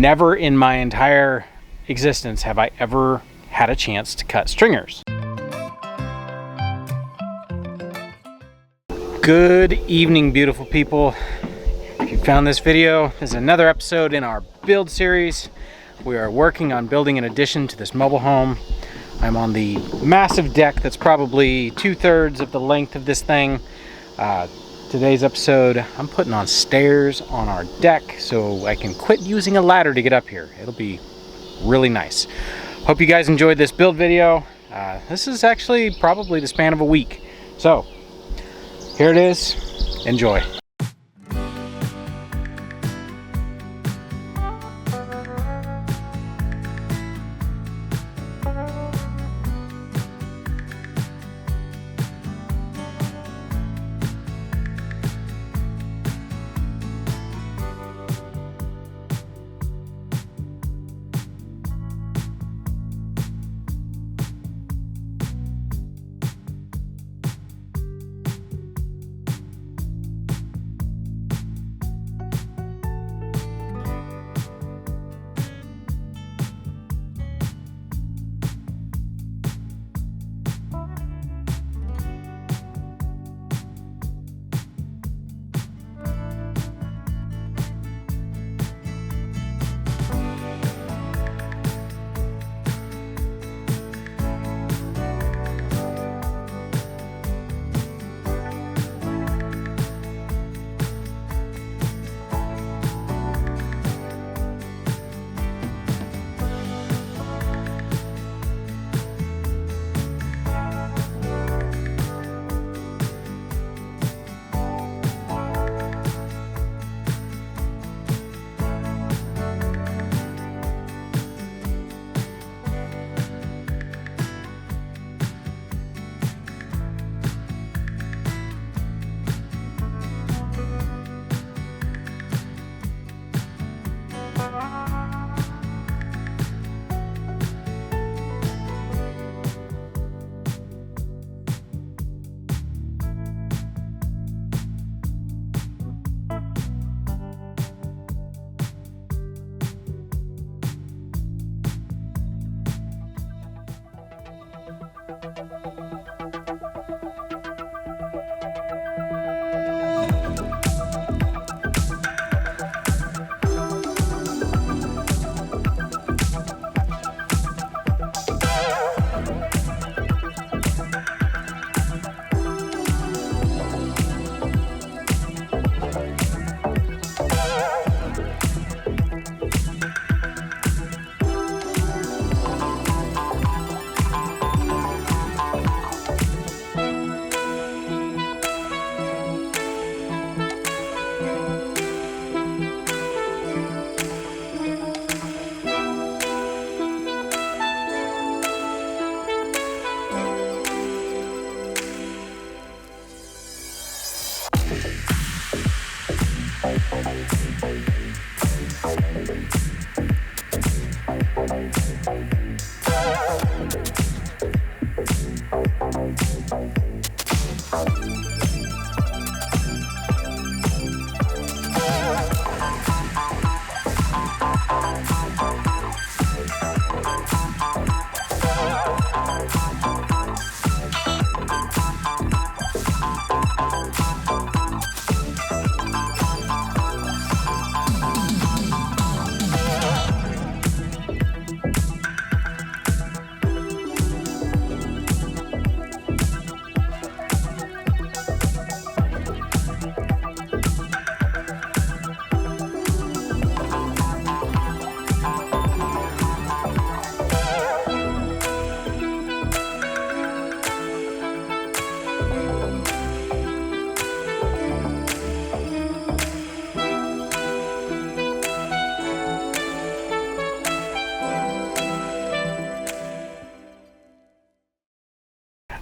Never in my entire existence have I ever had a chance to cut stringers. Good evening, beautiful people. If you found this video, this is another episode in our build series. We are working on building an addition to this mobile home. I'm on the massive deck that's probably 2/3 of the length of this thing. Today's episode, I'm putting on stairs on our deck so I can quit using a ladder to get up here. It'll be really nice. Hope you guys enjoyed this build video. This is actually probably the span of a week. So here it is. Enjoy.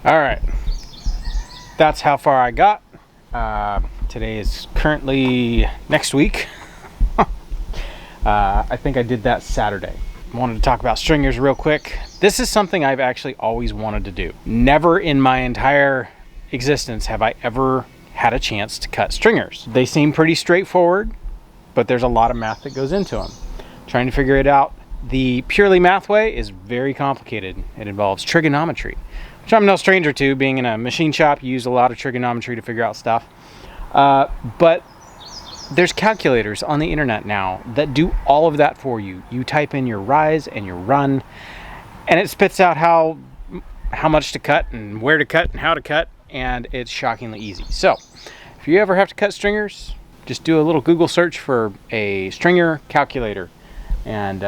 All right, that's how far I got. Today is currently next week. I think I did that Saturday. I wanted to talk about stringers real quick. This is something I've actually always wanted to do. Never in my entire existence have I ever had a chance to cut stringers. They seem pretty straightforward, but there's a lot of math that goes into them. trying to figure it out. The purely math way is very complicated. It involves trigonometry, which I'm no stranger to. Being in a machine shop, you use a lot of trigonometry to figure out stuff. But there's calculators on the internet now that do all of that for you. You type in your rise and your run, and it spits out how much to cut and where to cut and how to cut, and it's shockingly easy. So if you ever have to cut stringers, just do a little Google search for a stringer calculator, and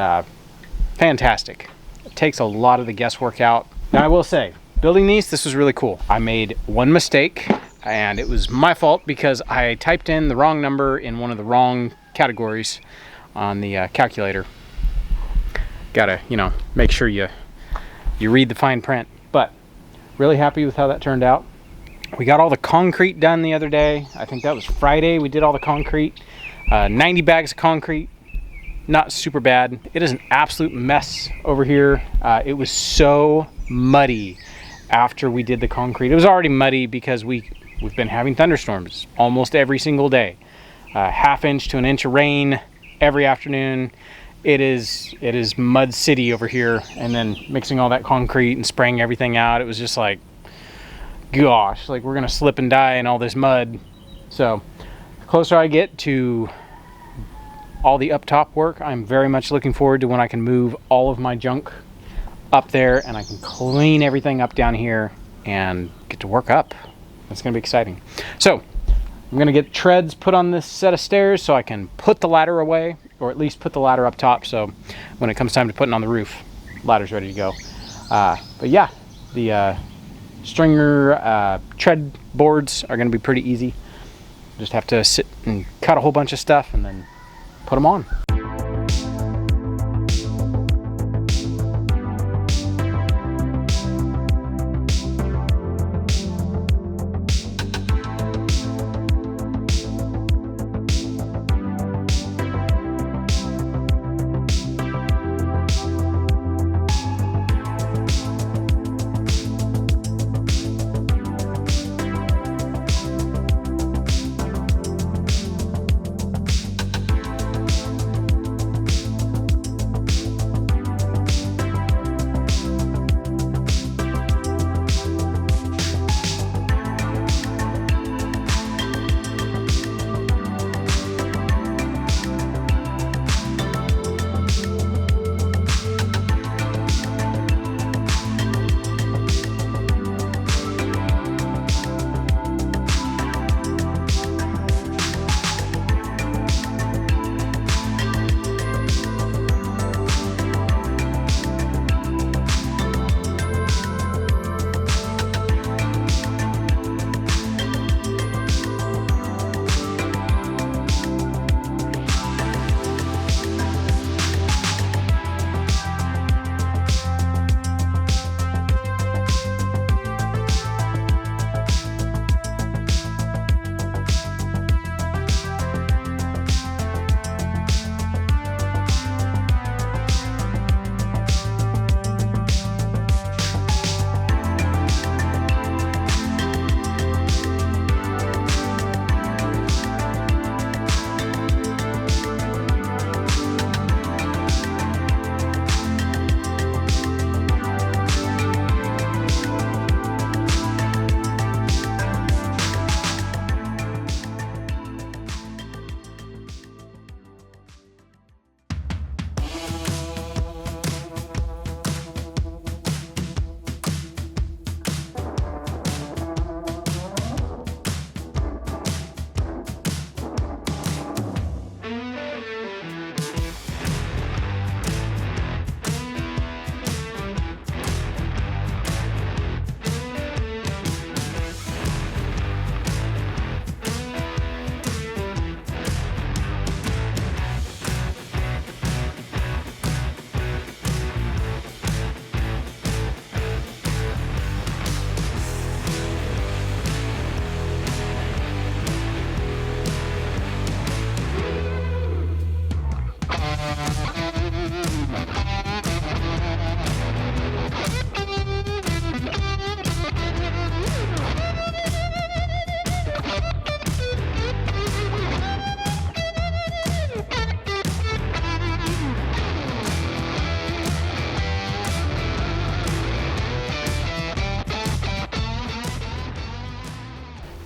fantastic. It takes a lot of the guesswork out. Now I will say, building this was really cool. I made one mistake, and it was my fault because I typed in the wrong number in one of the wrong categories on the calculator. Gotta, make sure you read the fine print. But really happy with how that turned out. We got all the concrete done the other day. I think that was Friday. We did all the concrete. 90 bags of concrete. Not super bad. It is an absolute mess over here. It was so muddy after we did the concrete. It was already muddy because we've been having thunderstorms almost every single day. Half inch to an inch of rain every afternoon. It is mud city over here, and then mixing all that concrete and spraying everything out, it was just like, gosh, like we're gonna slip and die in all this mud. So the closer I get to all the up top work, I'm very much looking forward to when I can move all of my junk up there and I can clean everything up down here and get to work up. It's gonna be exciting. So I'm gonna get treads put on this set of stairs so I can put the ladder away, or at least put the ladder up top, so when it comes time to putting on the roof, ladder's ready to go. But yeah, the stringer tread boards are gonna be pretty easy. Just have to sit and cut a whole bunch of stuff and then put them on.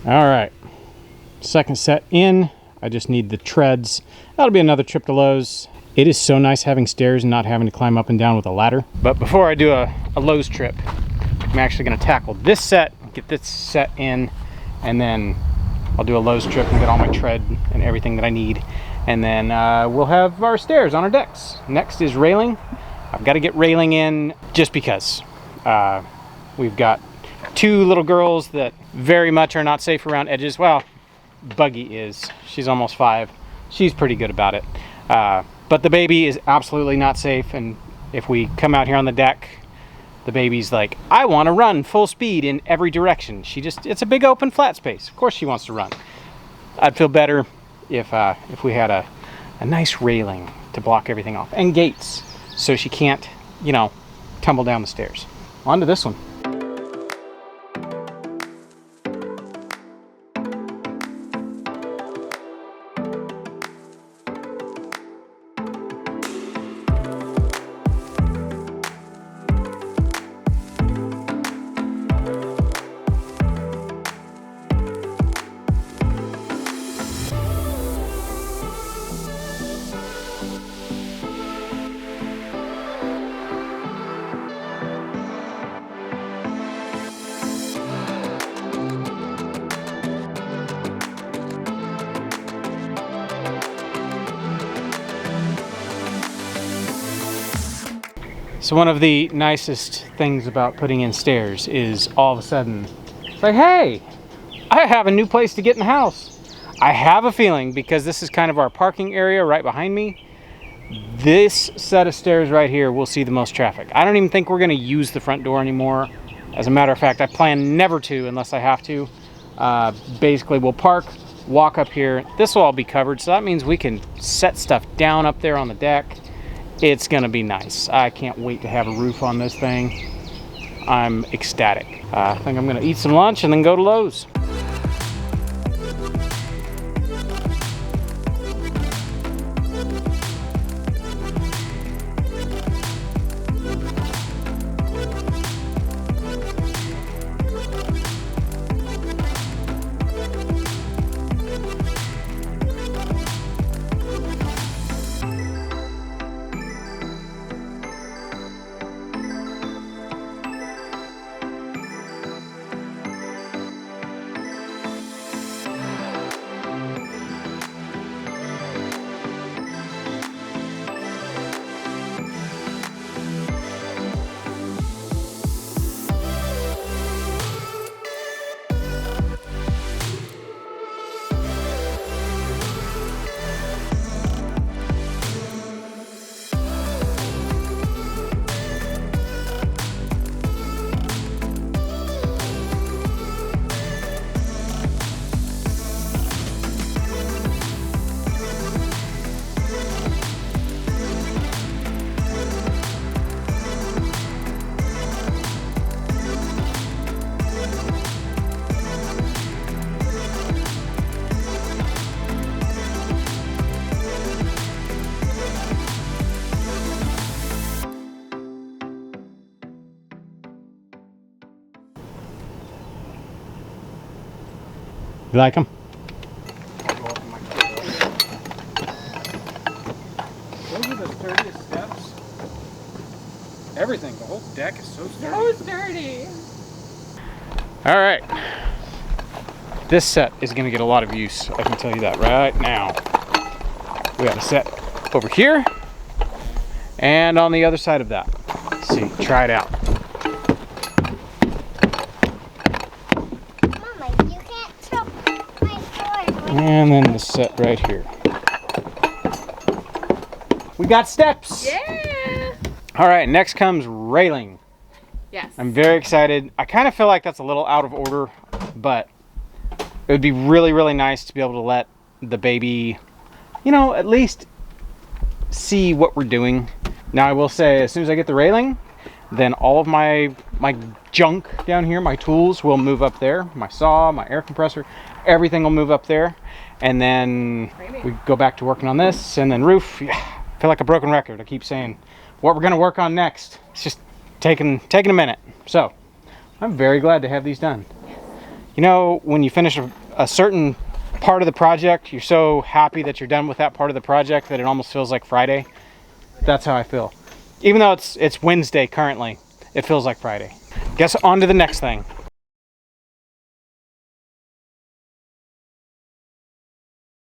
All right, second set in. I just need the treads. That'll be another trip to Lowe's. It is so nice having stairs and not having to climb up and down with a ladder. But before I do a Lowe's trip, I'm actually gonna tackle this set, get this set in, and then I'll do a Lowe's trip and get all my tread and everything that I need. And then we'll have our stairs on our decks. Next is railing. I've got to get railing in just because. We've got two little girls that very much are not safe around edges. Well, Buggy is. She's almost 5. She's pretty good about it. But the baby is absolutely not safe. And if we come out here on the deck, the baby's like, I want to run full speed in every direction. It's a big open flat space. Of course she wants to run. I'd feel better if we had a nice railing to block everything off. And gates, so she can't, you know, tumble down the stairs. On to this one. So one of the nicest things about putting in stairs is all of a sudden, it's like, hey, I have a new place to get in the house. I have a feeling, because this is kind of our parking area right behind me, this set of stairs right here will see the most traffic. I don't even think we're gonna use the front door anymore. As a matter of fact, I plan never to unless I have to. Basically, we'll park, walk up here. This will all be covered, so that means we can set stuff down up there on the deck. It's gonna be nice. I can't wait to have a roof on this thing. I'm ecstatic. I think I'm gonna eat some lunch and then go to Lowe's. You like them? Those are the sturdiest steps. Everything, the whole deck is so sturdy. So sturdy. All right. This set is going to get a lot of use. I can tell you that right now. We have a set over here and on the other side of that. Let's see, try it out. And then the set right here. We got steps. Yeah. All right, next comes railing. Yes. I'm very excited. I kind of feel like that's a little out of order, but it would be really, really nice to be able to let the baby, you know, at least see what we're doing. Now, I will say, as soon as I get the railing, then all of my junk down here, my tools, will move up there. My saw, my air compressor, everything will move up there. And then we go back to working on this, and then roof. Yeah, I feel like a broken record. I keep saying what we're gonna work on next. It's just taking a minute. So I'm very glad to have these done. You know, when you finish a certain part of the project, you're so happy that you're done with that part of the project that it almost feels like Friday. That's how I feel. Even though it's Wednesday currently, it feels like Friday. Guess on to the next thing.